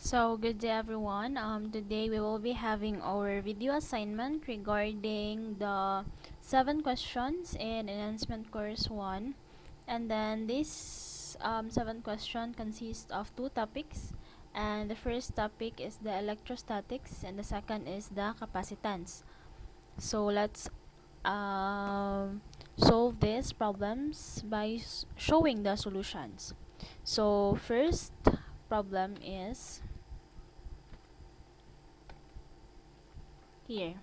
So, good day everyone. Today we will be having our video assignment regarding the 7 questions in Enhancement Course 1. And then this 7 question consists of 2 topics. And the first topic is the electrostatics and the second is the capacitance. So, let's solve these problems by showing the solutions. So, first problem is here.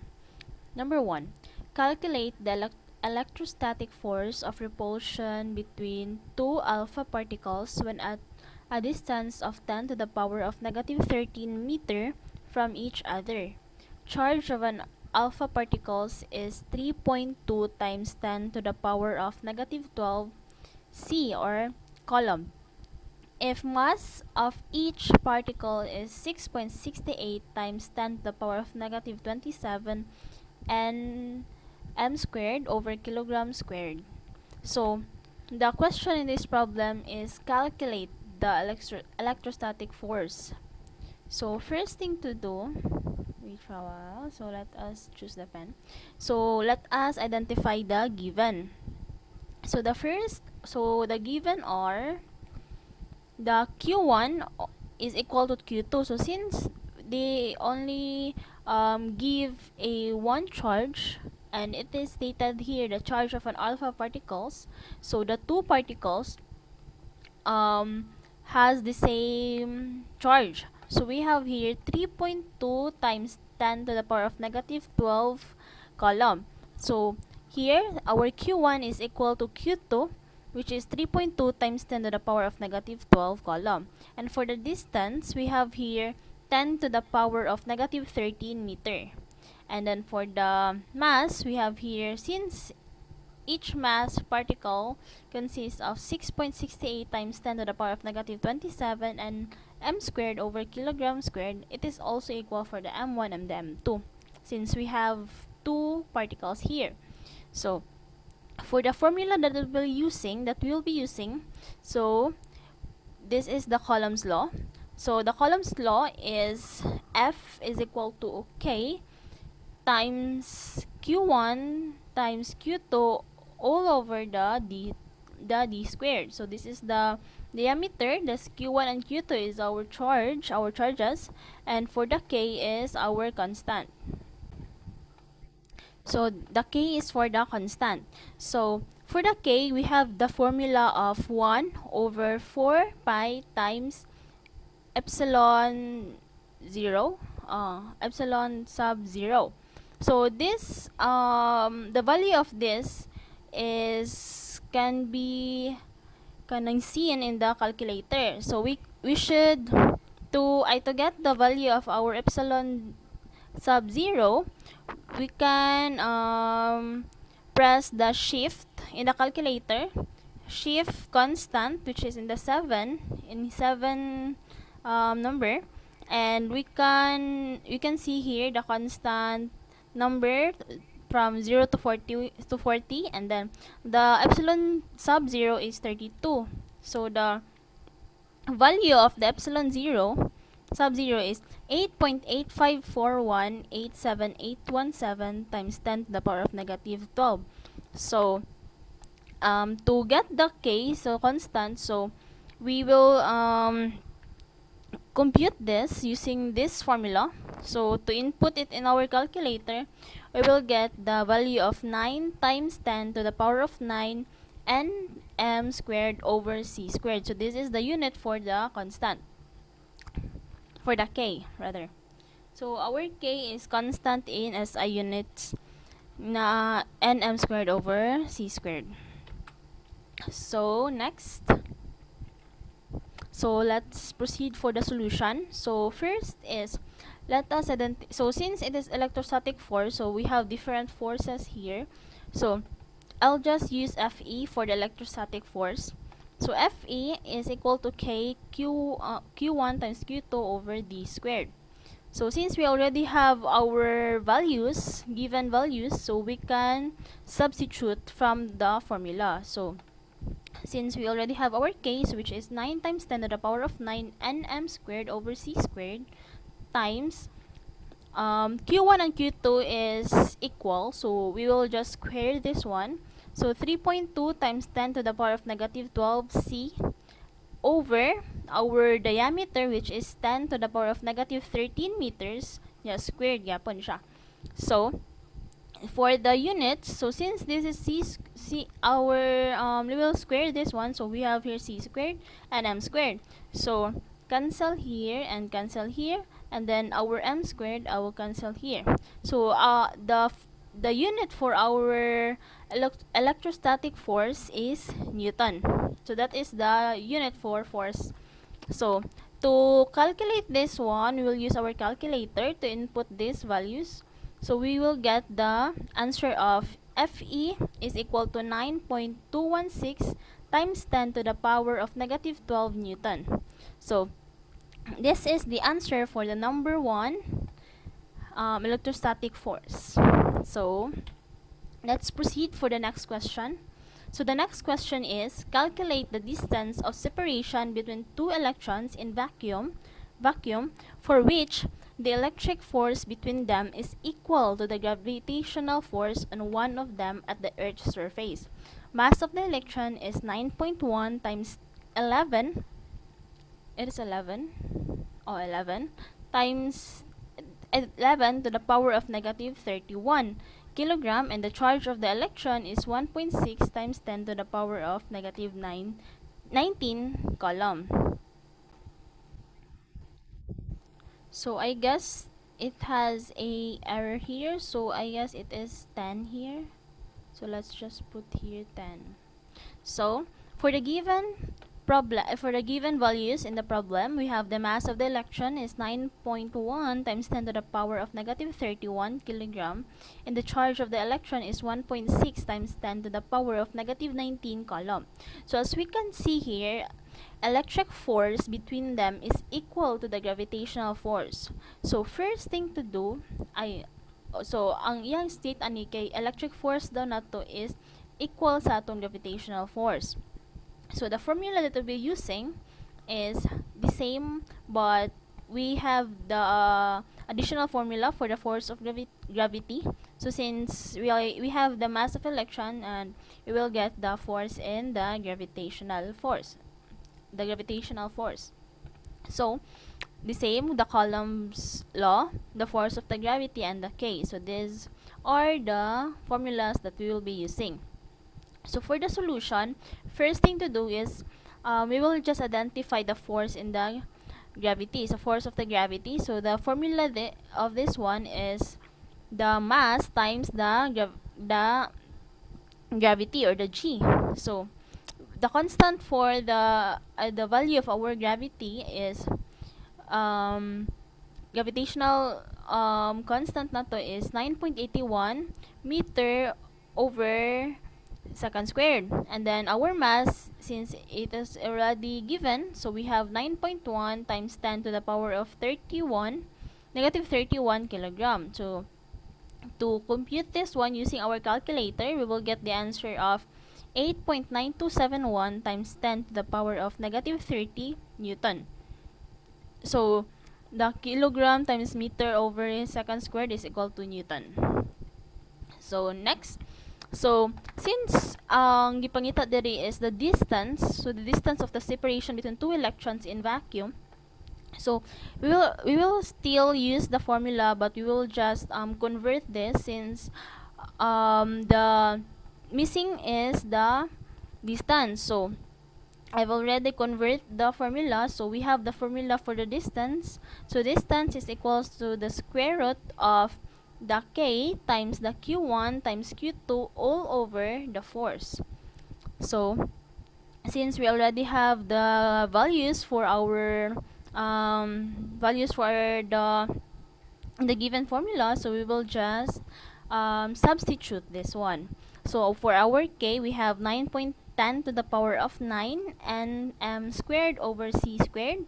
Number 1. Calculate the electrostatic force of repulsion between two alpha particles when at a distance of 10 to the power of negative 13 meter from each other. Charge of an alpha particles is 3.2 times 10 to the power of negative 12 C or coulomb. If mass of each particle is 6.68 times 10 to the power of negative 27 n m squared over kilogram squared. So, the question in this problem is calculate the electrostatic force. So, first thing to do, wait for a while. So, let us choose the pen. So, let us identify the given. So, the given are the Q1 is equal to Q2. So since they only give a one charge, and it is stated here the charge of an alpha particles, so the two particles um, has the same charge. So we have here 3.2 times 10 to the power of negative 12 coulomb. So here our Q1 is equal to Q2, which is 3.2 times 10 to the power of negative 12 coulomb. And for the distance, we have here 10 to the power of negative 13 meter. And then for the mass, we have here, since each mass particle consists of 6.68 times 10 to the power of negative 27 and m squared over kilogram squared, it is also equal for the m1 and the m2, since we have two particles here. So, for the formula that we'll be using, so this is the Coulomb's law. So the Coulomb's law is F is equal to K times Q1 times Q2 all over the d squared. So this is the diameter, this Q1 and Q2 is our charges, and for the K is our constant. So the K is for the constant. So for the K, we have the formula of 1 over 4 pi times epsilon 0, epsilon sub 0. So this, the value of this can be seen in the calculator. So we should, to get the value of our epsilon sub 0, we can press the shift in the calculator, shift constant, which is in the 7 number, and we can see here the constant number from 0 to 40, and then the epsilon sub 0 is 32. So the value of the epsilon 0 sub 0 is 8.854187817 times 10 to the power of negative 12. So to get the K, so constant, so we will compute this using this formula. So to input it in our calculator, we will get the value of 9 times 10 to the power of 9 n m squared over c squared. So this is the unit for the constant, for the K rather. So our K is constant in SI units na nm squared over c squared. So next, so let's proceed for the solution. So first is, let us identify, so since it is electrostatic force, so we have different forces here. So I'll just use Fe for the electrostatic force. So Fe is equal to Q1 times Q2 over d squared. So since we already have our values, given values, so we can substitute from the formula. So since we already have our case, which is 9 times 10 to the power of 9 nm squared over c squared times q1 and q2 is equal, so we will just square this one. So 3.2 times 10 to the power of negative 12 c over our diameter, which is 10 to the power of negative 13 meters. Yeah, squared yapon siya. So for the units, so since this is we will square this one, so we have here c squared and m squared. So cancel here and cancel here, and then our m squared I will cancel here. So the unit for our electrostatic force is Newton. So that is the unit for force. So to calculate this one, we will use our calculator to input these values. So we will get the answer of Fe is equal to 9.216 times 10 to the power of negative 12 Newton. So this is the answer for the number 1 electrostatic force. So let's proceed for the next question. So the next question is, calculate the distance of separation between two electrons in vacuum for which the electric force between them is equal to the gravitational force on one of them at the Earth's surface. Mass of the electron is 9.1 times 11. It is 11. 11 times 11 to the power of negative 31 kilogram, and the charge of the electron is 1.6 times 10 to the power of negative 19 coulomb. So I guess it has a error here, so I guess it is 10 here. So let's just put here 10. So for the given values in the problem, we have the mass of the electron is 9.1 times 10 to the power of negative 31 kilogram, and the charge of the electron is 1.6 times 10 to the power of negative 19 coulomb. So as we can see here, electric force between them is equal to the gravitational force. So first thing to do ang iyang state ani kay electric force daw nato is equal sa atong gravitational force. So the formula that we'll be using is the same, but we have the additional formula for the force of gravity. So since we have the mass of electron, and we will get the force in the gravitational force. So the same, the Coulomb's law, the force of the gravity, and the K. So these are the formulas that we will be using. So for the solution, first thing to do is we will just identify the force in the gravity, so force of the gravity. So the formula of this one is the mass times the gravity, or the G. So the constant for the value of our gravity is gravitational constant nato is 9.81 meter over second squared, and then our mass, since it is already given, so we have 9.1 times 10 to the power of negative 31 kilogram. So to compute this one using our calculator, we will get the answer of 8.9271 times 10 to the power of negative 30 Newton. So the kilogram times meter over second squared is equal to Newton. So next, so since ang gipangita diri is the distance, so the distance of the separation between two electrons in vacuum, so we will still use the formula, but we will just convert this, since the missing is the distance. So I've already converted the formula. So we have the formula for the distance. So distance is equals to the square root of the K times the Q1 times Q2 all over the force. So since we already have the values for our the given formula, so we will just substitute this one. So for our K, we have 9.10 to the power of 9 and m squared over c squared,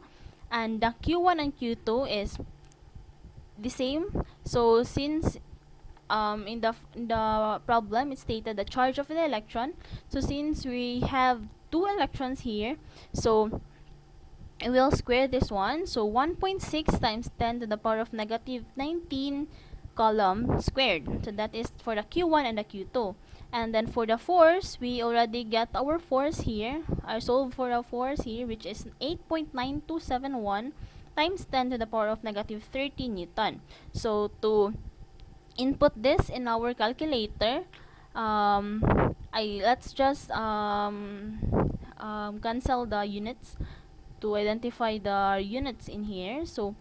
and the Q1 and Q2 is the same. So since in the problem it stated the charge of the electron, so since we have 2 electrons here. So we'll square this one. So 1.6 times 10 to the power of negative 19 column squared. So that is for the Q1 and the Q2. And then for the force, we already get our force here. I solve for a force here, which is 8.9271 times 10 to the power of negative 30 Newton. So to input this in our calculator, let's just cancel the units to identify the units in here. So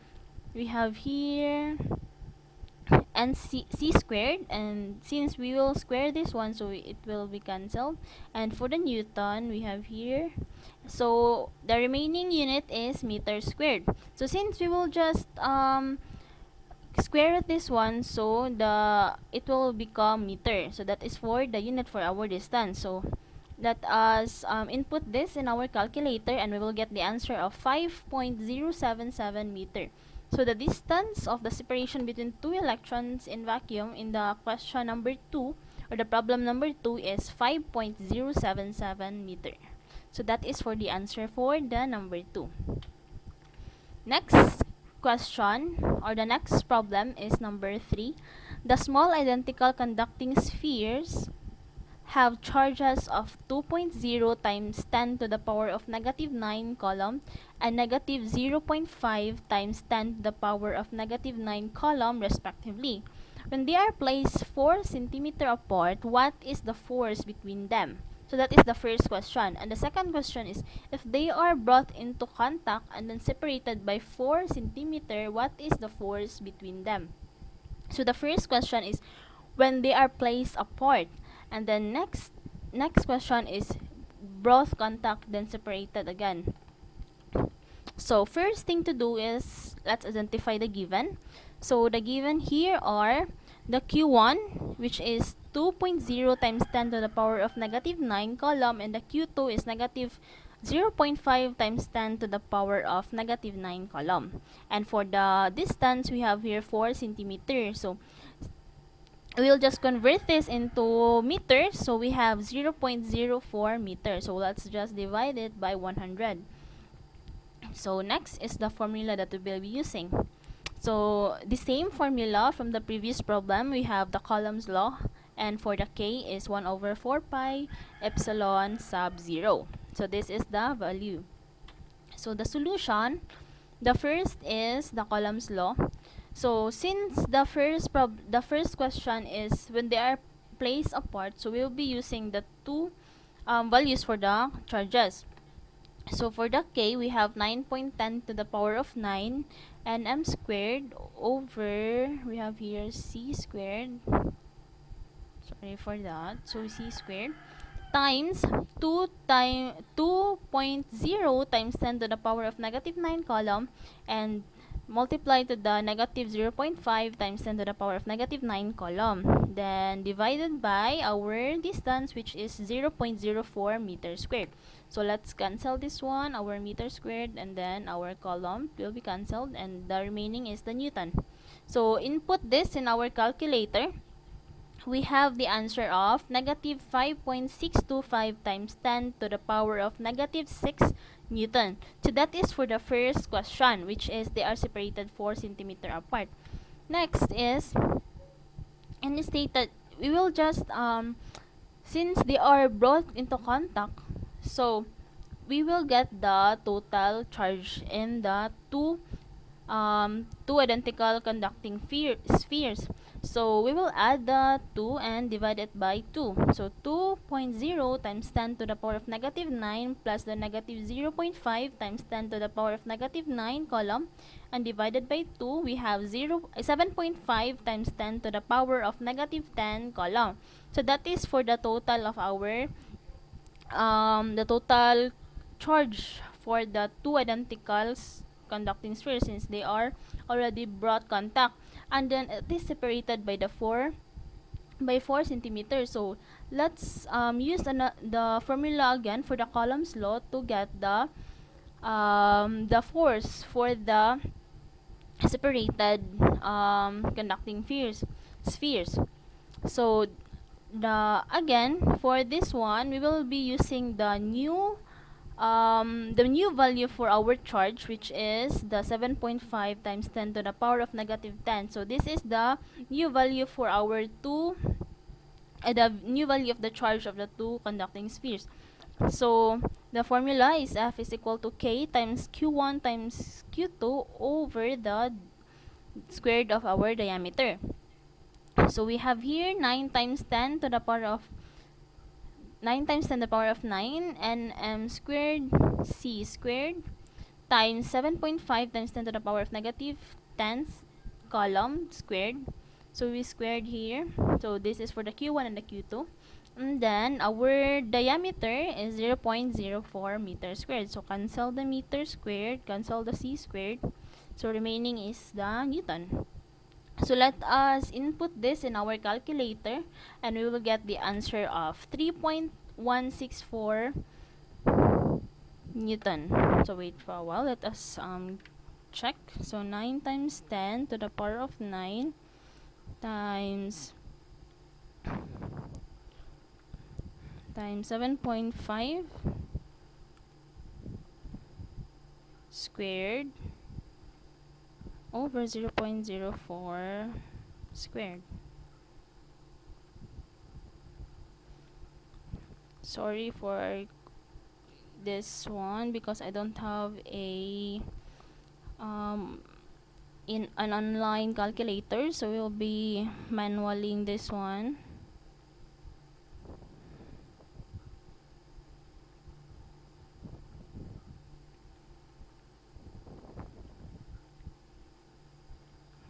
we have here and c squared, and since we will square this one, so it will be cancelled. And for the Newton, we have here, so the remaining unit is meter squared. So since we will just square this one, so it will become meter. So that is for the unit for our distance. So let us input this in our calculator, and we will get the answer of 5.077 meter. So the distance of the separation between two electrons in vacuum in the question number 2, or the problem number 2, is 5.077 meter. So that is for the answer for the number 2. Next question, or the next problem, is number 3. The small identical conducting spheres have charges of 2.0 times 10 to the power of negative 9 coulomb and negative 0.5 times 10 to the power of negative 9 coulomb respectively. When they are placed 4 centimeter apart, what is the force between them? So that is the first question. And the second question is, if they are brought into contact and then separated by 4 centimeter, what is the force between them? So the first question is when they are placed apart. And then next question is brought contact then separated again. So first thing to do is let's identify the given. So the given here are the Q1, which is 2.0 times 10 to the power of negative 9 coulomb, and the Q2 is negative 0.5 times 10 to the power of negative 9 coulomb. And for the distance, we have here 4 centimeters. So we'll just convert this into meters. So we have 0.04 meters. So let's just divide it by 100. So next is the formula that we will be using. So the same formula from the previous problem, we have the Coulomb's law, and for the K is 1 over 4 pi epsilon sub 0. So this is the value. So the solution, the first is the Coulomb's law. So since the first question is when they are placed apart, so we'll be using the two values for the charges. So for the K, we have 9.10 to the power of 9 nm squared over, we have here c squared, sorry for that, so c squared times 2.0 times 10 to the power of negative 9 coulomb, and multiply to the negative 0.5 times 10 to the power of negative 9 coulomb, then divided by our distance, which is 0.04 meter squared. So let's cancel this one, our meter squared, and then our coulomb will be cancelled, and the remaining is the Newton. So input this in our calculator. We have the answer of negative 5.625 times 10 to the power of negative 6 Newton. So that is for the first question, which is they are separated 4 centimeter apart. Next is, and it stated, we will just, since they are brought into contact, so we will get the total charge in the two identical conducting spheres. So we will add the 2 and divide it by 2. So 2.0 times 10 to the power of negative 9 plus the negative 0.5 times 10 to the power of negative 9 coulomb, and divided by 2, we have 7.5 times 10 to the power of negative 10 coulomb. So that is for the total of our the total charge for the two identical conducting spheres, since they are already brought contact, and then it is separated by the 4 centimeters. So let's use the formula again for the Coulomb's law to get the force for the separated conducting spheres. So again, for this one, we will be using the new value for our charge, which is the 7.5 times 10 to the power of negative 10. So this is the new value for our the new value of the charge of the two conducting spheres. So the formula is F is equal to K times Q1 times Q2 over the square root of our diameter. So we have here 9 times 10 to the power of 9 times 10 to the power of 9 nm squared c squared times 7.5 times 10 to the power of negative 10 column squared. So we squared here. So this is for the Q1 and the Q2. And then our diameter is 0.04 meters squared. So cancel the meter squared, cancel the c squared. So remaining is the Newton. So let us input this in our calculator and we will get the answer of 3.164 Newton. So wait for a while. Let us check. So 9 times 10 to the power of 9 times 7.5 squared over 0.04 squared. Sorry for this one because I don't have a in an online calculator, so we'll be manualing this one.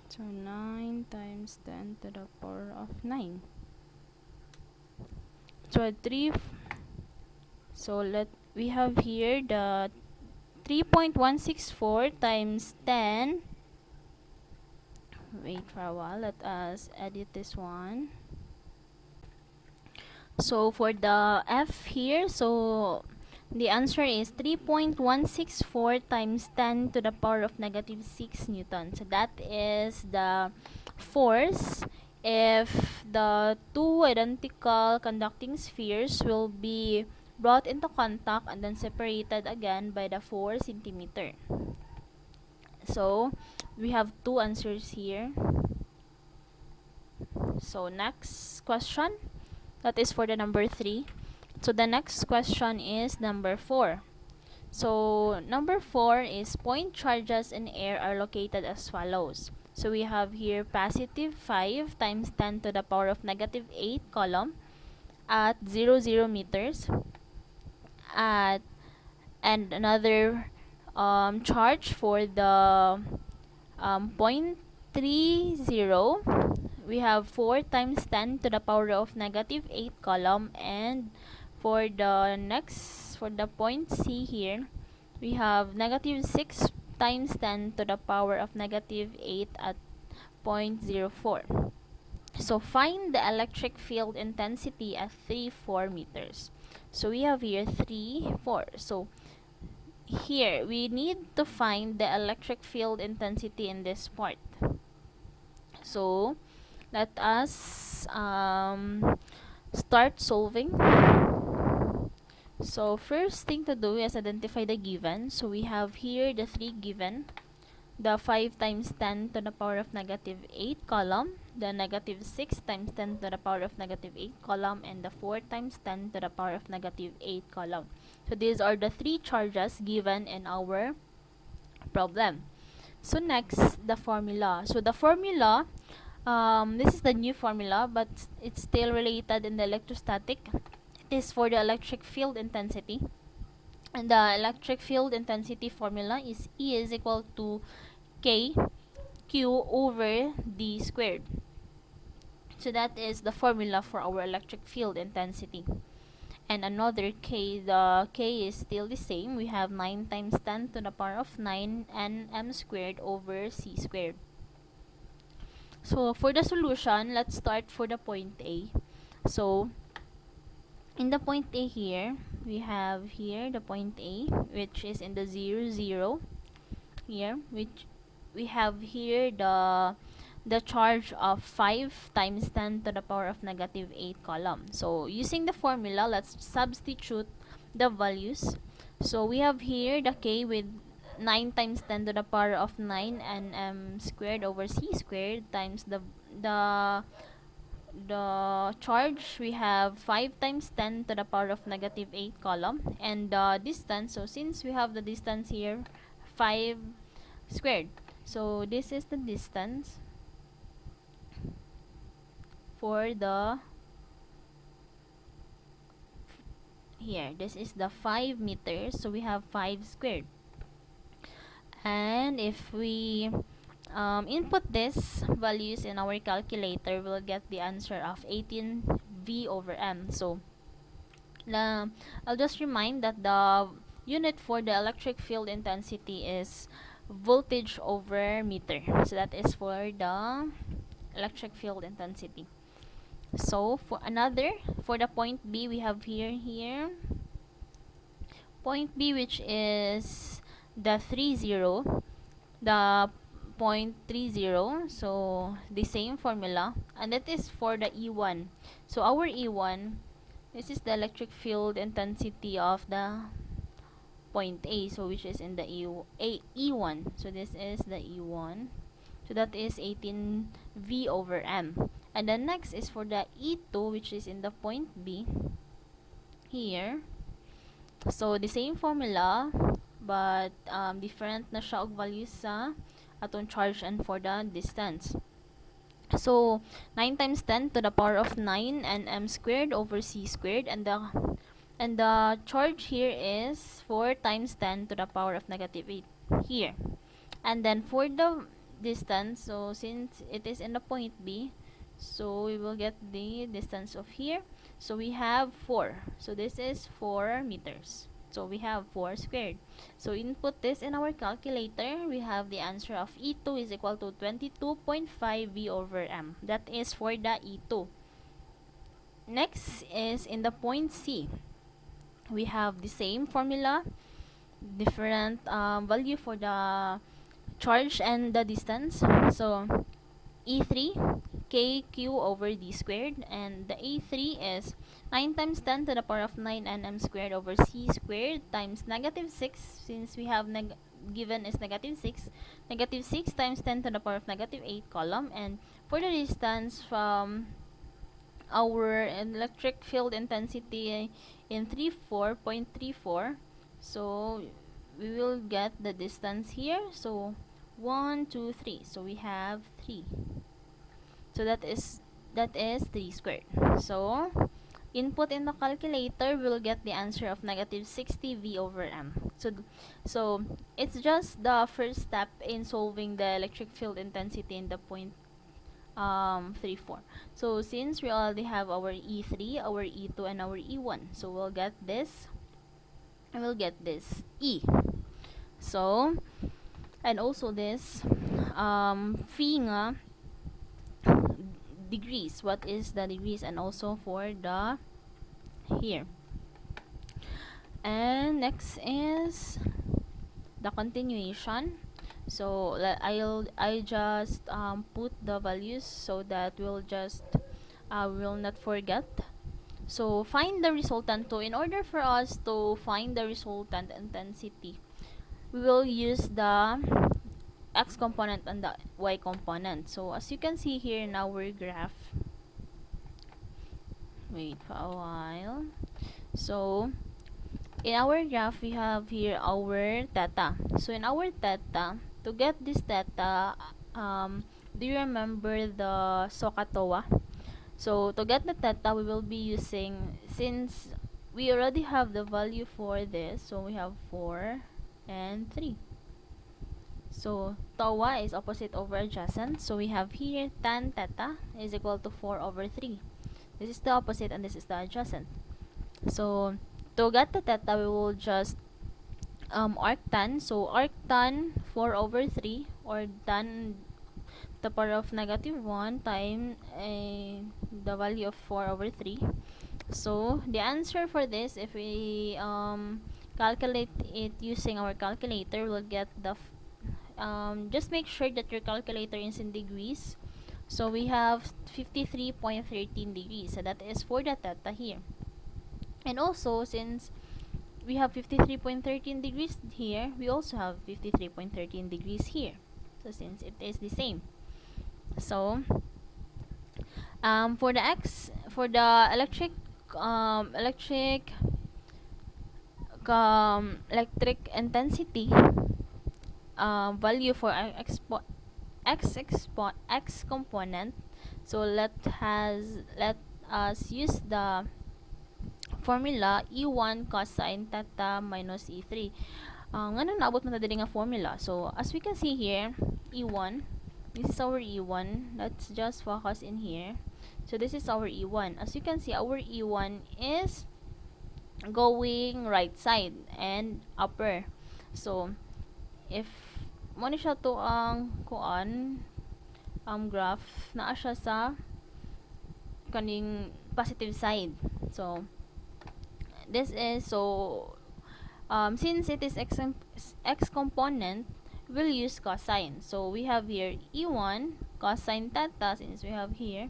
So 9 times 10 to the power of 9. So we have here the 3.164 times 10. Wait for a while, let us edit this one. So for the F here, so the answer is 3.164 times 10 to the power of negative 6 Newton. So that is the force if the two identical conducting spheres will be brought into contact and then separated again by the 4 centimeter. So we have two answers here. So next question, that is for the number 3. So the next question is number 4. So number 4 is point charges in air are located as follows. So we have here positive 5 times 10 to the power of negative 8 coulomb at 0 meters at and another charge for the point 30. We have 4 times 10 to the power of negative 8 coulomb, and for the point C here, we have negative 6 times 10 to the power of negative 8 at 0.04. So find the electric field intensity at 4 meters. So we have here 4. So here we need to find the electric field intensity in this part. So let us start solving. So first thing to do is identify the given. So we have here the 3 given. The 5 times 10 to the power of negative 8 coulomb, the negative 6 times 10 to the power of negative 8 coulomb, and the 4 times 10 to the power of negative 8 coulomb. So these are the 3 charges given in our problem. So next, the formula. So the formula, this is the new formula, but it's still related in the electrostatic. It is for the electric field intensity. And the electric field intensity formula is E is equal to K Q over D squared. So that is the formula for our electric field intensity. And another K, the K is still the same. We have 9 times 10 to the power of 9 nm squared over C squared. So for the solution, let's start for the point A. So in the point A here, we have here the point A, which is in the 0, 0 here, which we have here the the charge of 5 times 10 to the power of negative 8 coulomb. So using the formula, let's substitute the values. So we have here the K with 9 times 10 to the power of 9 nm squared over c squared times the charge. We have 5 times 10 to the power of negative 8 coulomb, and the distance, so since we have the distance here 5 squared, so this is the distance for the here, this is the 5 meters, so we have 5 squared. And if we input this values in our calculator, we'll get the answer of 18 V over M. So I'll just remind that the unit for the electric field intensity is voltage over meter. So that is for the electric field intensity. So for the point B, we have here point B, which is the 30, the 0.30. So the same formula, and that is for the E1. So our E1, this is the electric field intensity of the point A, so which is in the E1. So this is the E1. So that is 18 V over M. And then next is for the E2, which is in the point B here. So the same formula, but different na siya og values sa atong charge and for the distance. So 9 times 10 to the power of 9 nm squared over c squared, and the charge here is 4 times 10 to the power of negative 8 here. And then for the distance, so since it is in the point B, so we will get the distance of here. So we have 4. So this is 4 meters. So we have 4 squared. So input this in our calculator. We have the answer of E2 is equal to 22.5 V over M. That is for the E2. Next is in the point C. We have the same formula, different value for the charge and the distance. So E3 kq over d squared, and the A3 is 9 times 10 to the power of 9 nm squared over c squared times negative 6, since we have given is negative 6, negative 6 times 10 to the power of negative 8 coulomb. And for the distance from our electric field intensity in 34.34, so we will get the distance here. So 1 2 3, so we have 3. So that is 3 squared. So input in the calculator, we'll get the answer of negative 60 V over M. So it's just the first step in solving the electric field intensity in the point 34. So since we already have our E3, our E2, and our E1, so we'll get this, and we'll get this E. So, and also this phi nga degrees, what is the degrees, and also for the here. And next is the continuation. So I just put the values so that we'll not forget. So find the resultant. So in order for us to find the resultant intensity, we will use the x component and the y component. So as you can see here in our graph, wait for a while. So in our graph, we have here our theta. So in our theta, to get this theta, do you remember the SOHCAHTOA? So to get the theta, we will be using, since we already have the value for this, so we have 4 and 3. So TOA is opposite over adjacent. So we have here tan theta is equal to 4 over 3. This is the opposite and this is the adjacent. So to get the theta, we will just arctan. So arctan 4 over 3, or tan the power of negative 1 times the value of 4 over 3. So the answer for this, if we calculate it using our calculator, we'll get the just make sure that your calculator is in degrees. So we have 53.13 degrees. So that is for the theta here. And also, since we have 53.13 degrees here, we also have 53.13 degrees here. So since it is the same. So for the electric intensity value for x component. So let us use the formula E1 cosine theta minus E3. Nga naabot man ta diri nga formula. So as we can see here, E1, this is our E1. Let's just focus in here. So this is our E1. As you can see, our E1 is going right side and upper. So if mo ni siya to ang kuan graph, naa siya sa kaning positive side. So this is since it is x component, we'll use cosine. So we have here E1 cosine theta, since we have here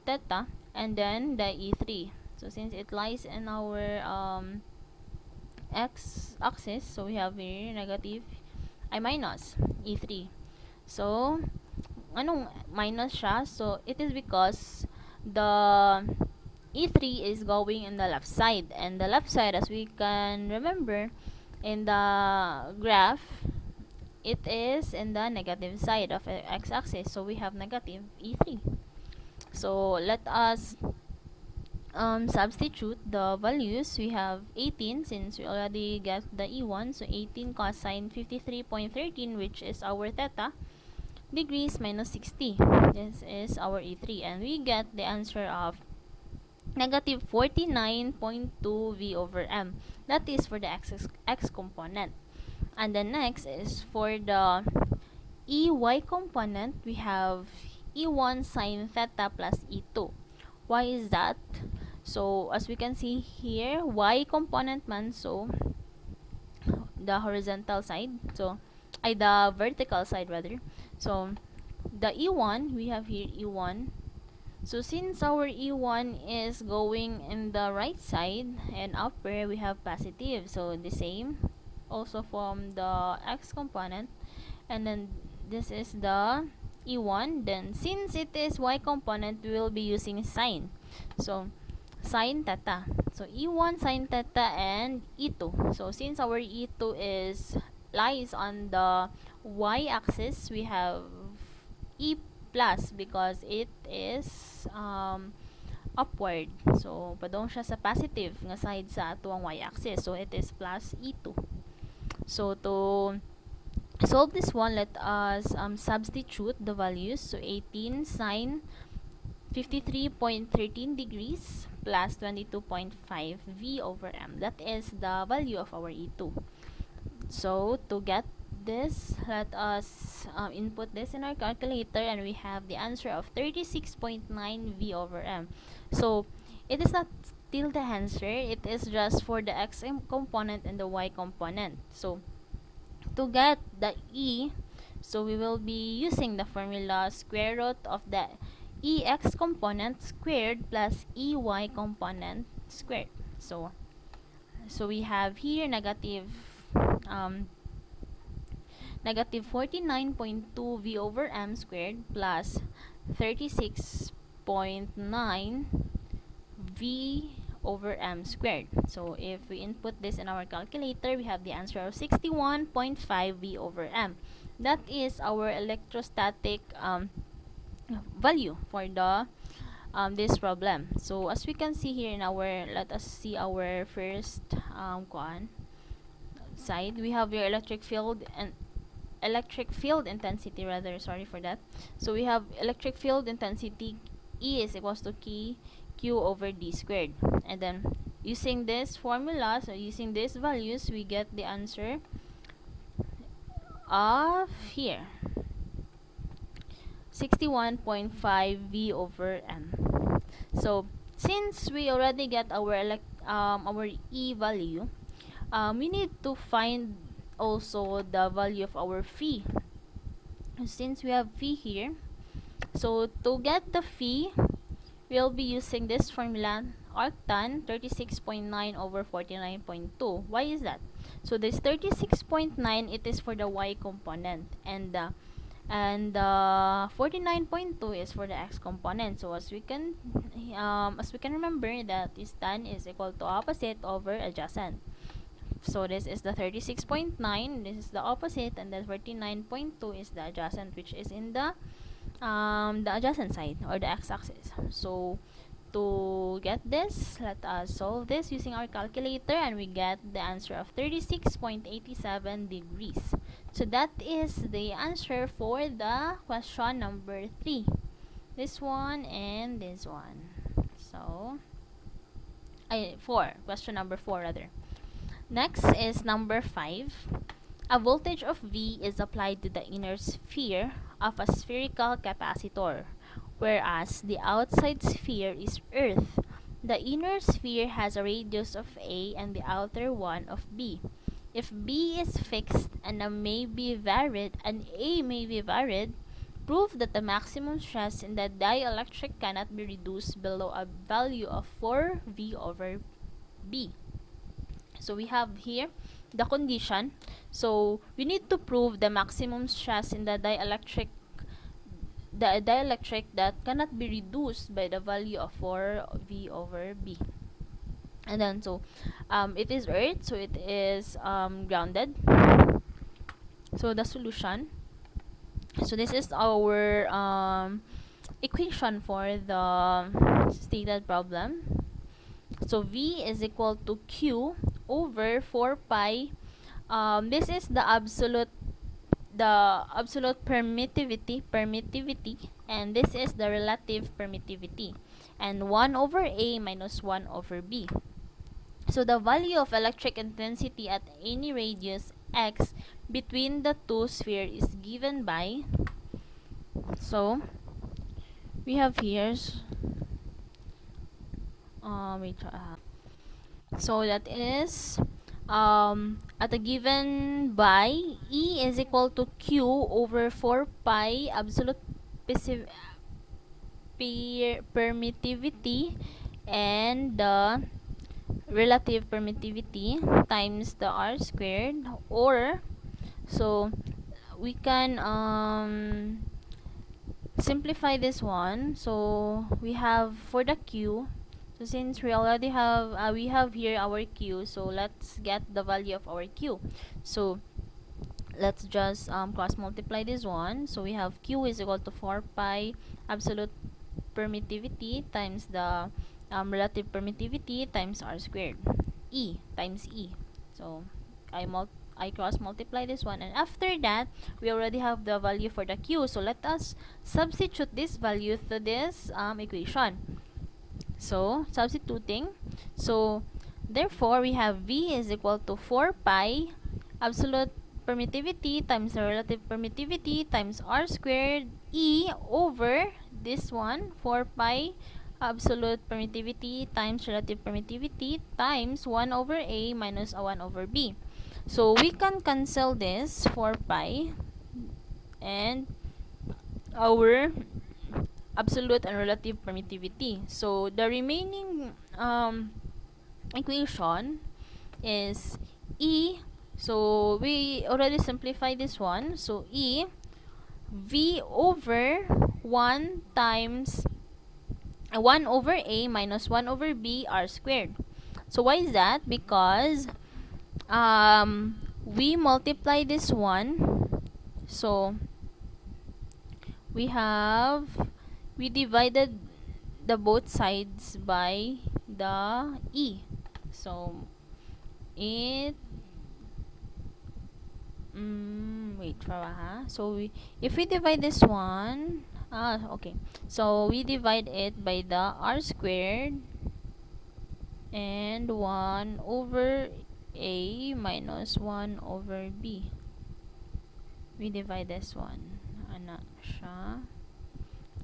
theta, and then the E3. So since it lies in our x axis, so we have here negative minus E3. So anong minus siya? So it is because the E3 is going in the left side, and the left side, as we can remember in the graph, it is in the negative side of the x-axis, so we have negative E3. So let us substitute the values. We have 18, since we already get the E1, so 18 cosine 53.13, which is our theta, degrees minus 60. This is our E3, and we get the answer of negative 49.2 V over M. That is for the x component. And the next is for the EY component. We have E1 sine theta plus E2. Why is that? So as we can see here, Y component man, so the horizontal side, so the vertical side rather. So the E1, we have here E1. So since our E1 is going in the right side and upper, we have positive. So the same also from the x component. And then this is the E1. Then since it is y component, we will be using sine. So sine theta. So E1 sine theta and E2. So since our E2 lies on the y axis, we have E plus because it is upward. So padong siya sa positive nga side sa atuang y-axis. So it is plus E2. So to solve this one, let us substitute the values. So 18 sine 53.13 degrees plus 22.5 V over M. That is the value of our E2. So to get this, let us input this in our calculator, and we have the answer of 36.9 V over M. So it is not still the answer, it is just for the x component and the y component. So to get the E, so we will be using the formula square root of the EX component squared plus EY component squared. So we have here negative 49.2 V over M squared plus 36.9 V over M squared. So if we input this in our calculator, we have the answer of 61.5 V over M. That is our electrostatic value for the this problem. So as we can see here in our, let us see our first side. We have your electric field intensity rather, sorry for that. So we have electric field intensity, E is equals to Q over D squared. And then using this formula, so using these values, we get the answer of here 61.5 V over M. So since we already get our E value, we need to find also the value of our phi. Since we have phi here, So to get the phi, we'll be using this formula, arctan 36.9 over 49.2. Why is that? So this 36.9, it is for the y component, and 49.2 is for the x component. So as we can remember, that is tan is equal to opposite over adjacent. So this is the 36.9, this is the opposite, and then 49.2 is the adjacent, which is in the adjacent side, or the x-axis. So to get this, let us solve this using our calculator, and we get the answer of 36.87 degrees. So that is the answer for the question number 3. This one and this one. So, 4. Question number 4 rather. Next is number 5. A voltage of V is applied to the inner sphere of a spherical capacitor, whereas the outside sphere is Earth. The inner sphere has a radius of A and the outer one of B. If B is fixed and A may be varied, prove that the maximum stress in the dielectric cannot be reduced below a value of 4 V over B. So we have here the condition. So we need to prove the maximum stress in the dielectric that cannot be reduced by the value of 4 V over B. And then so it is Earth, so it is grounded. So the solution. So this is our equation for the stated problem. So V is equal to Q over 4 pi. This is the absolute permittivity, and this is the relative permittivity, and 1 over A minus 1 over B. So the value of electric intensity at any radius x between the two spheres is given by, so we have here so that is at a given by E is equal to Q over 4 pi absolute permittivity and the relative permittivity times the R squared, or so we can simplify this one. So we have for the Q, so since we already have we have here our Q, so let's get the value of our Q. So let's just cross multiply this one. So we have Q is equal to 4 pi absolute permittivity times the relative permittivity times R squared, E times E. So I cross multiply this one, and after that we already have the value for the Q. So let us substitute this value to this equation. So substituting, so therefore we have V is equal to 4 pi absolute permittivity times the relative permittivity times R squared E over this one, 4 pi absolute permittivity times relative permittivity times 1 over A minus 1 over B. So we can cancel this 4 pi and our absolute and relative permittivity. So the remaining equation is E. So we already simplified this one. So E V over 1 times 1 over A minus 1 over B R squared. So why is that? Because we multiply this one. So we divided the both sides by the E. So it wait for so if we divide this one, okay, so we divide it by the R squared and 1 over A minus 1 over B. We divide this one, siya.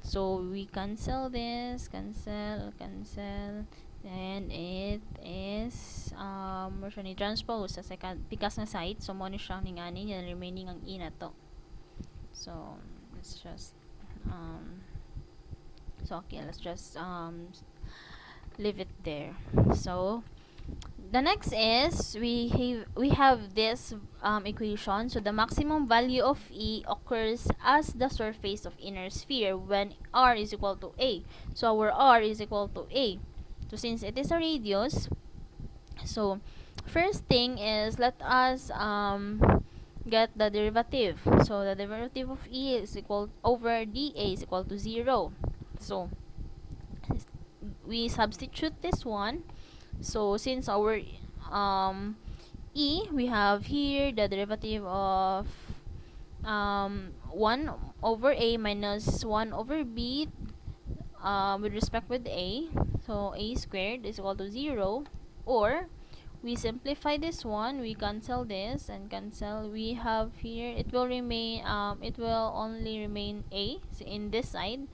So we cancel this, cancel, and it is mo siya ni transpose sa second pikas na side. So mo ni siya ningani yung remaining ang E na to. So let's just So okay, let's just leave it there. So the next is we have this equation. So the maximum value of E occurs as the surface of inner sphere when R is equal to A. So our R is equal to A. So since it is a radius, so first thing is let us get the derivative. So the derivative of E is equal over dA is equal to 0. So we substitute this one. So since our E, we have here the derivative of 1 over A minus 1 over B with respect with A. So A squared is equal to 0. Or we simplify this one, we cancel this and cancel. We have here, it will remain, it will only remain A in this side.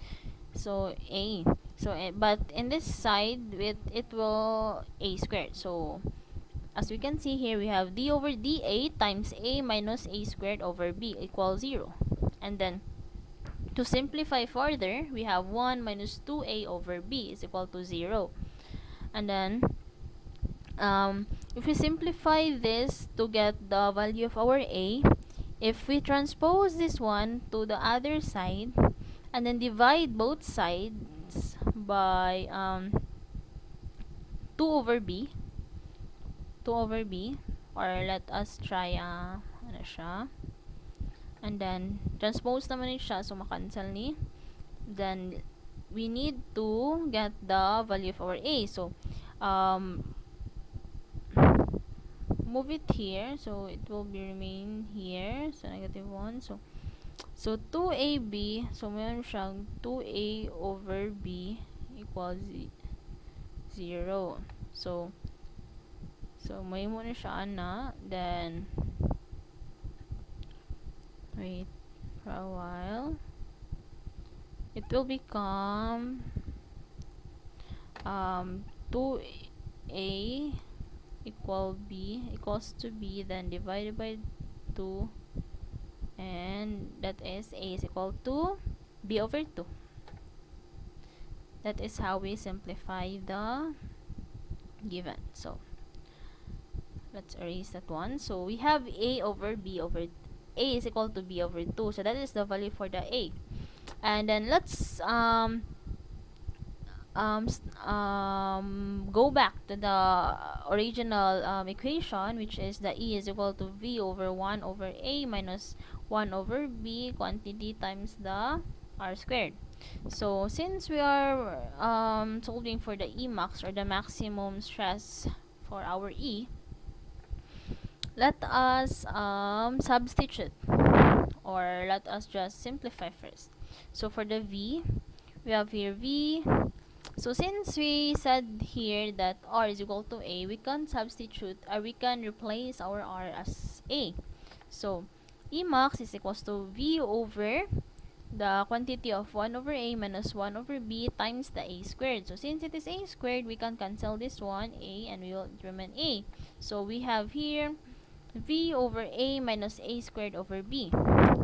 So A. So but in this side, it will A squared. So as we can see here, we have d over dA times A minus A squared over B equals 0. And then to simplify further, we have 1 minus 2A over B is equal to 0. And then if we simplify this to get the value of our A, if we transpose this one to the other side and then divide both sides by 2 over B, 2 over B, or let us try ano siya, and then transpose naman siya, so makancel ni, then we need to get the value of our A. So move it here, so it will be remain here, so negative 1. So 2AB, so meron siyang 2A over B equals 0. So may mo na siya na, then wait for a while, it will become 2A equals to B, then divided by 2, and that is A is equal to B over 2. That is how we simplify the given. So let's erase that one. So we have A over B over A is equal to B over 2. So that is the value for the A. And then let's go back to the original equation, which is the E is equal to V over 1 over A minus 1 over B quantity times the R squared. So since we are solving for the E max, or the maximum stress for our E, let us substitute, or let us just simplify first. So for the V, we have here V. So since we said here that R is equal to A, we can substitute, or we can replace our R as A. So E max is equals to V over the quantity of 1 over A minus 1 over B times the A squared. So since it is A squared, we can cancel this one, A, and we will remain A. So we have here V over A minus A squared over B.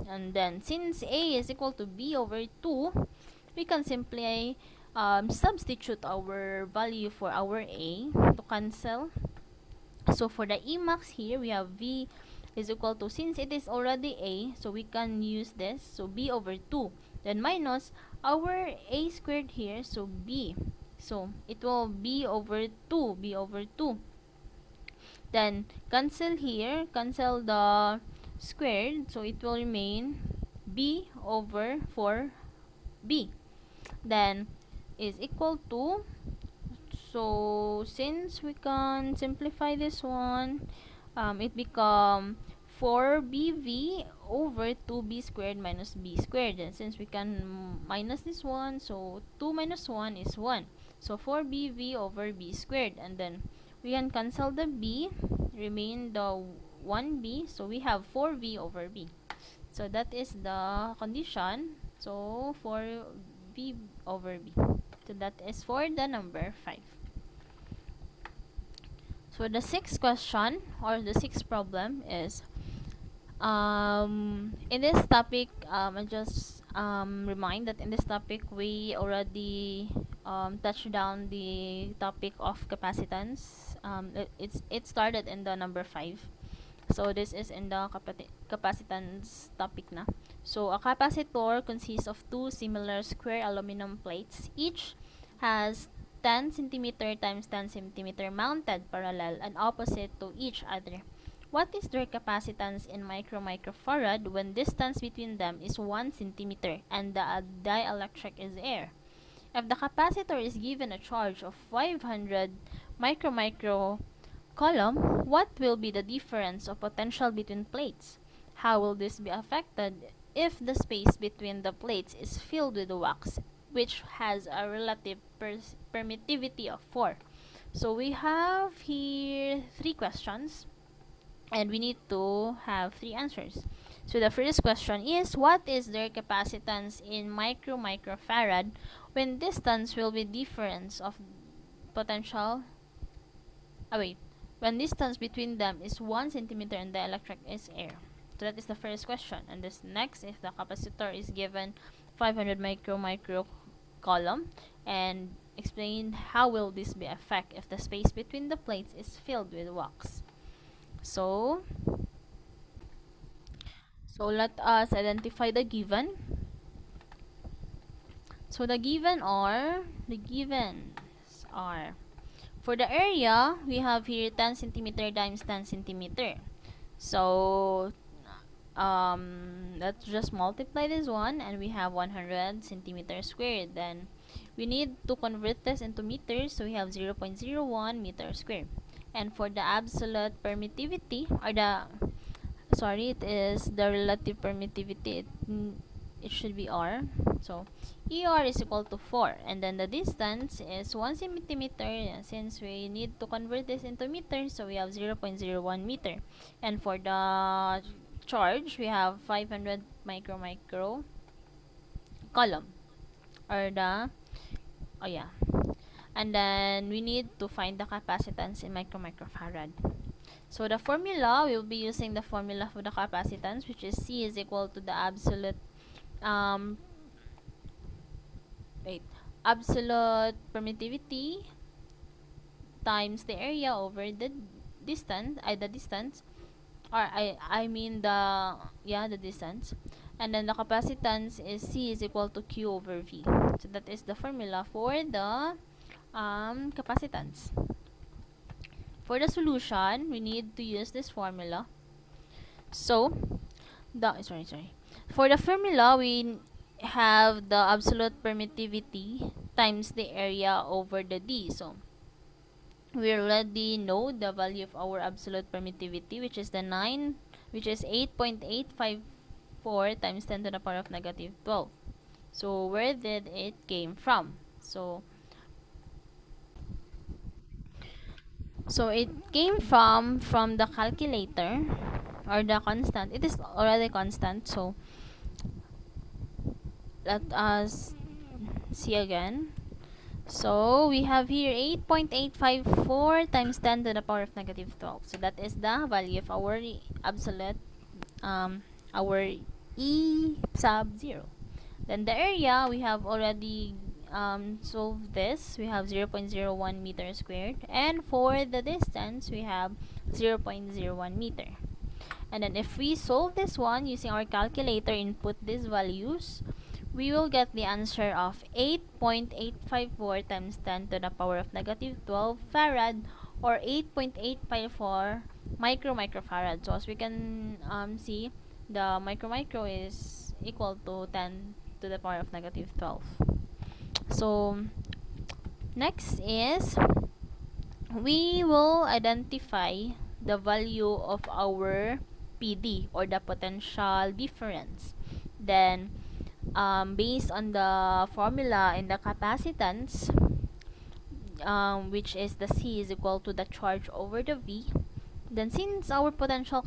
And then since A is equal to B over 2, we can simply substitute our value for our A to cancel. So for the E max here, we have V is equal to, since it is already A, so we can use this, so B over 2, then minus our A squared here, so B, so it will B over 2, then cancel here, cancel the squared, so it will remain B over 4B, then is equal to, so since we can simplify this one, it become 4bv over 2b squared minus b squared. And since we can minus this one, so 2 minus 1 is 1. So 4bv over b squared. And then we can cancel the b, remain the 1b. So we have 4v over b. So that is the condition. So 4v over b. So that is for the number 5. So the sixth question, or the sixth problem, is in this topic, I just remind that in this topic we already touched down the topic of capacitance. It started in the number 5. So this is in the capacitance topic na. So a capacitor consists of two similar square aluminum plates. Each has 10 centimeter times 10 centimeter mounted parallel and opposite to each other. What is their capacitance in microfarad when distance between them is 1 centimeter and the dielectric is air? If the capacitor is given a charge of 500 micro column, what will be the difference of potential between plates? How will this be affected if the space between the plates is filled with wax, which has a relative permittivity of 4? So we have here 3 questions, and we need to have 3 answers. So the first question is, what is their capacitance in microfarad when distance will be difference of potential? When distance between them is 1 centimeter and the electric is air. So that is the first question. And this next, if the capacitor is given 500 micro column, and explain how will this be affect if the space between the plates is filled with wax. So let us identify the given. So the givens are, for the area, we have here 10 centimeter times 10 centimeter. So let's just multiply this one, and we have 100 centimeters squared. Then we need to convert this into meters, so we have 0.01 meter squared. And for the absolute permittivity, or it is the relative permittivity, it should be R. So ER is equal to 4, and then the distance is 1 centimeter. Since we need to convert this into meters, so we have 0.01 meter. And for the charge, we have 500 micro column, or the and then we need to find the capacitance in microfarad. So the formula, we will be using the formula for the capacitance, which is C is equal to the absolute absolute permittivity times the area over the distance, the distance, and then the capacitance is C is equal to Q over V. So that is the formula for the capacitance. For the solution, we need to use this formula. So for the formula, we have the absolute permittivity times the area over the D. So we already know the value of our absolute permittivity, which is 8.854 times 10 to the power of negative 12. So where did it came from? So it came from the calculator, or the constant. It is already constant. So let us see again. So we have here 8.854 times 10 to the power of negative 12. So that is the value of our absolute, our E sub 0. Then the area, we have already solved this. We have 0.01 meter squared. And for the distance, we have 0.01 meter. And then if we solve this one using our calculator, input these values, we will get the answer of 8.854 times 10 to the power of negative 12 farad, or 8.854 microfarad. So as we can see, the micro is equal to 10 to the power of negative 12. So next is, we will identify the value of our PD, or the potential difference. Then based on the formula in the capacitance, which is the C is equal to the charge over the V, then since our potential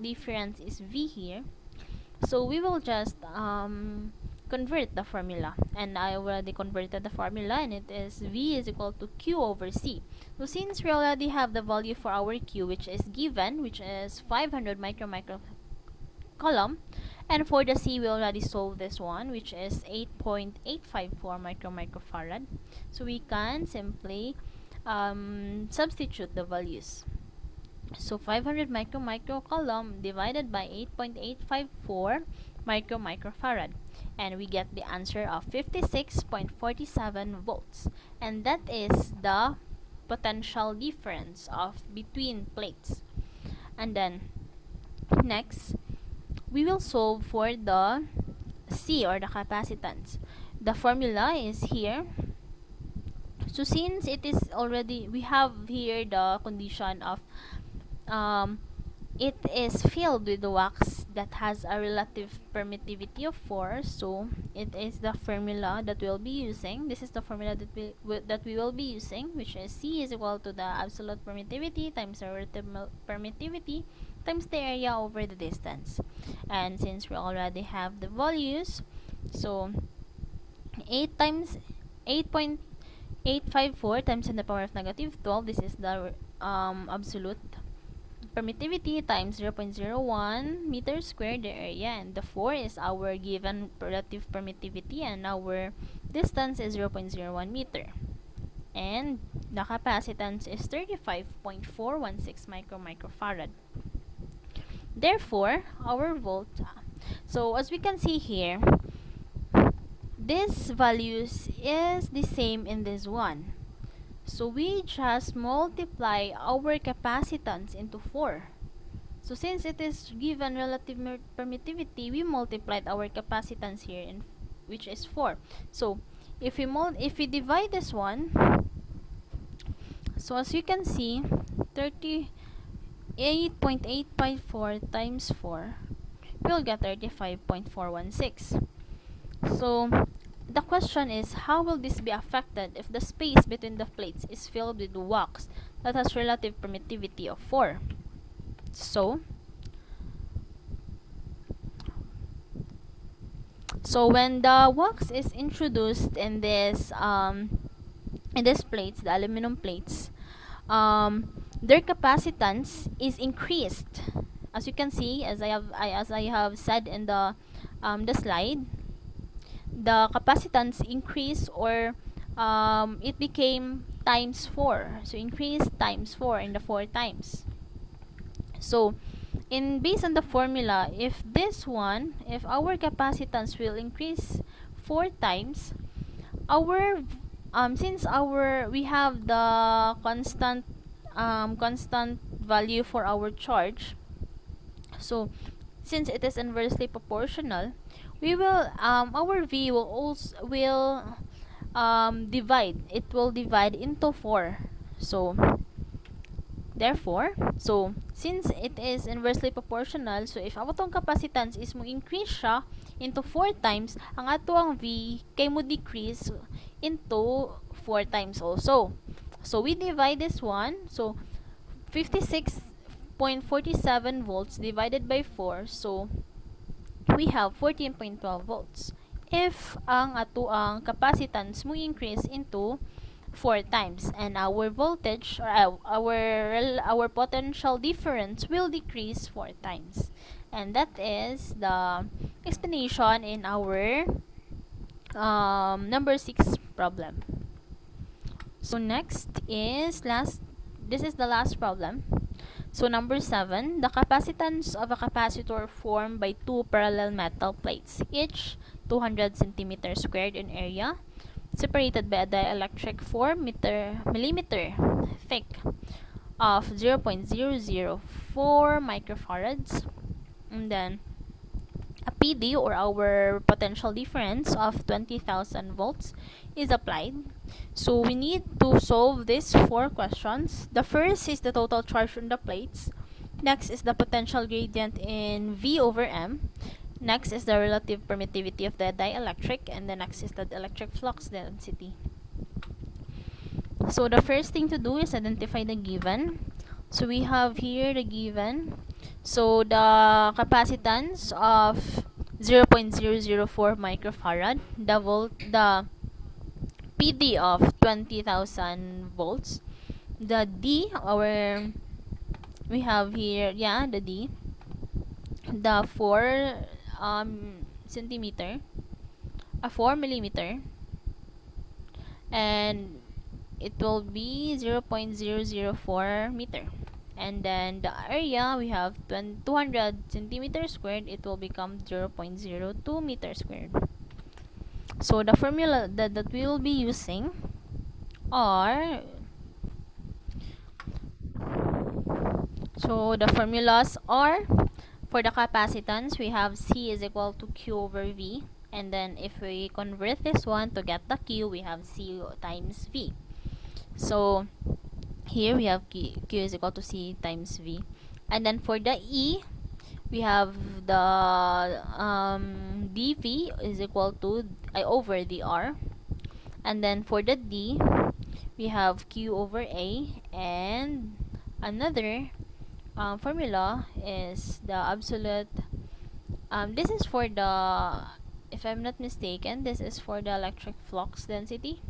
difference is V here, so we will just convert the formula, and I already converted the formula, and it is V is equal to Q over C. So since we already have the value for our Q, which is given, which is 500 micro column, And for the C, we already solved this one, which is 8.854 microfarad. So we can simply substitute the values. So 500 microcoulomb divided by 8.854 microfarad, and we get the answer of 56.47 volts, and that is the potential difference of between plates. And then next, we will solve for the C, or the capacitance. The formula is here. So since it is already, we have here the condition of it is filled with wax that has a relative permittivity of 4, so it is the formula that we'll be using. This is the formula that we will be using, which is C is equal to the absolute permittivity times the relative permittivity times the area over the distance. And since we already have the values, so 8 times 8.854 times 10 to the power of negative 12, this is the absolute permittivity times 0.01 meters squared, the area, and the 4 is our given relative permittivity, and our distance is 0.01 meter, and the capacitance is 35.416 microfarad. Therefore, our volt, so as we can see here, this values is the same in this one. So we just multiply our capacitance into 4. So since it is given relative permittivity, we multiplied our capacitance here, which is 4. So if we divide this one, so as you can see, 38.854 times 4, we'll get 35.416. So the question is, how will this be affected if the space between the plates is filled with wax that has relative permittivity of 4? So when the wax is introduced in this plates, the aluminum plates, their capacitance is increased. As you can see, as I have said in the slide, the capacitance increased, or it became times 4. So increase times 4 in the 4 times. So based on the formula, if our capacitance will increase 4 times, our since we have the constant value for our charge, so since it is inversely proportional, we will our V will divide. It will divide into 4. So therefore, since it is inversely proportional, so if atong capacitance is mo increase siya into 4 times, ang ato ang V kay mo decrease into 4 times also. So we divide this one. So 56.47 volts divided by 4. So we have 14.12 volts. If ang capacitance mo increase into 4 times, and our voltage, or our potential difference will decrease 4 times. And that is the explanation in our number 6 problem. So next is this is the last problem. So number 7, the capacitance of a capacitor formed by 2 parallel metal plates, each 200 centimeters squared in area, separated by a dielectric 4 millimeter thick of 0.004 microfarads, and then a PD, or our potential difference, of 20,000 volts is applied. So we need to solve these 4 questions. The first is the total charge on the plates. Next is the potential gradient in V over M. Next is the relative permittivity of the dielectric, and the next is the electric flux density. So the first thing to do is identify the given. So we have here the given. So the capacitance of 0.004 microfarad, the PD of 20,000 volts, the D, we have here, the D, the 4 centimeter, 4 millimeter, and it will be 0.004 meter. And then the area, we have 200 centimeter squared, it will become 0.02 meter squared. So the formula that we will be using are, so the formulas are, for the capacitance, we have C is equal to Q over V. And then if we convert this one to get the Q, we have C times V. So here we have Q is equal to C times V. And then for the E, we have the dV is equal to I over dr. And then for the D, we have Q over A. And another formula is the absolute, this is for the, if I'm not mistaken, this is for the electric flux density.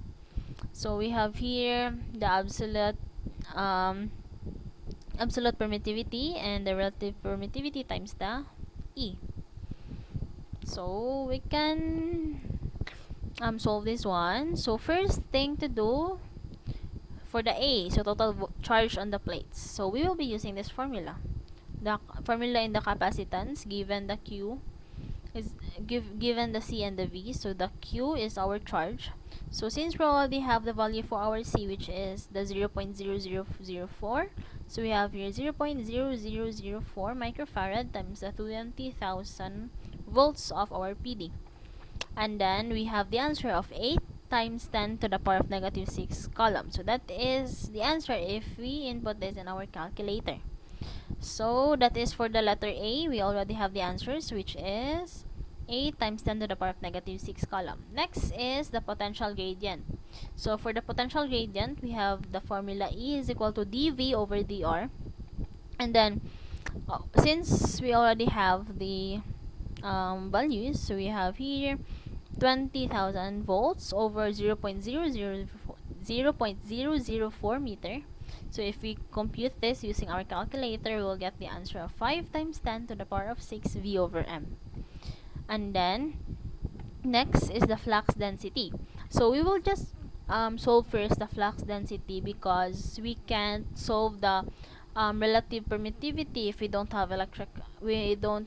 So we have here the absolute permittivity and the relative permittivity times the E. So we can solve this one. So first thing to do for the A, so total charge on the plates. So we will be using this formula. The formula in the capacitance, given the Q is given the C and the V. So the Q is our charge. So since we already have the value for our C, which is the 0.0004, so we have here 0.0004 microfarad times the 20,000 volts of our PD. And then we have the answer of 8 times 10 to the power of negative 6 coulomb. So that is the answer if we input this in our calculator. So that is for the letter A. We already have the answers, which is 8 times 10 to the power of negative 6 coulomb. Next is the potential gradient. So for the potential gradient, we have the formula E is equal to dV over dr. And then since we already have the values, so we have here 20,000 volts over 0.004 meter. So if we compute this using our calculator, we'll get the answer of 5 times 10 to the power of 6 V over M. And then next is the flux density. So we will just solve first the flux density, because we can't solve the relative permittivity if we don't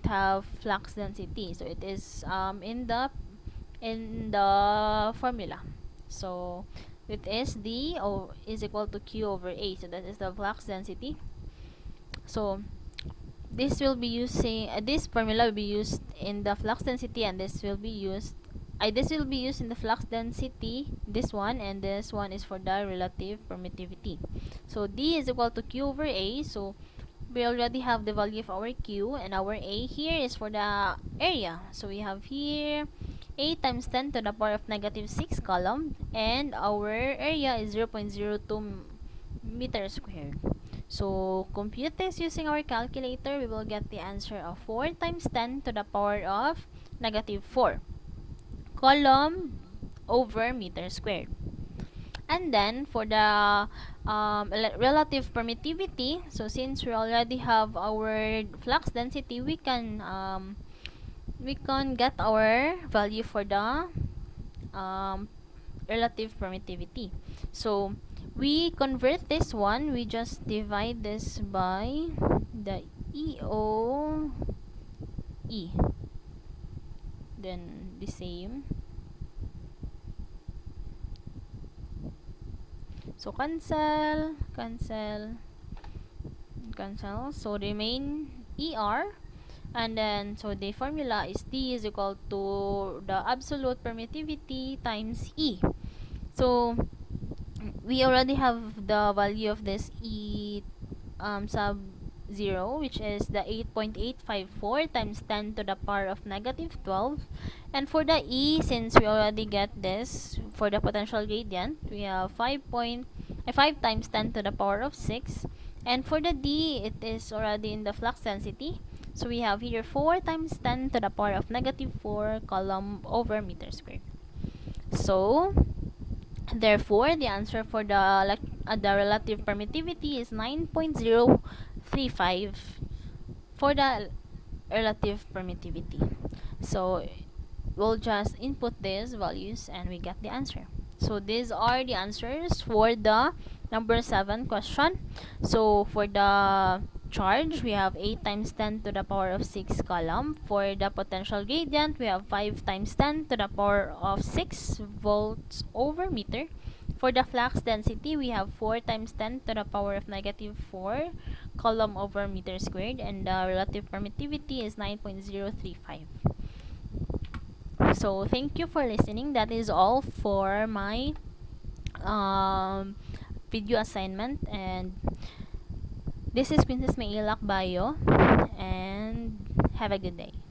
have flux density. So it is in the formula. So it is D is equal to Q over A. So that is the flux density. So this will be using this formula will be used in the flux density, and this will be used in the flux density, this one, and this one is for the relative permittivity. So D is equal to Q over A. So we already have the value of our Q, and our A here is for the area. So we have here 8 times 10 to the power of negative 6 coulomb, and our area is 0.02 meter squared. So compute this using our calculator, we will get the answer of 4 times 10 to the power of negative 4 coulomb over meter squared. And then for the relative permittivity, so since we already have our flux density, we can get our value for the relative permittivity. So we convert this one, we just divide this by the EOE, then the same. So cancel. So remain ER. And then, so the formula is T is equal to the absolute permittivity times E. So we already have the value of this E sub 0, which is the 8.854 times 10 to the power of negative 12. And for the E, since we already get this for the potential gradient, we have 5 times 10 to the power of 6. And for the D, it is already in the flux density. So we have here 4 times 10 to the power of negative 4 coulomb over meter squared. So therefore, the answer for the relative permittivity is 9.035 for the relative permittivity. So we'll just input these values and we get the answer. So these are the answers for the number 7 question. So for the charge, we have 8 times 10 to the power of 6 coulomb. For the potential gradient, we have 5 times 10 to the power of 6 volts over meter. For the flux density, we have 4 times 10 to the power of negative 4 coulomb over meter squared, and the relative permittivity is 9.035. So thank you for listening. That is all for my um, video assignment, and this is Princess Mailak Bayo, and have a good day.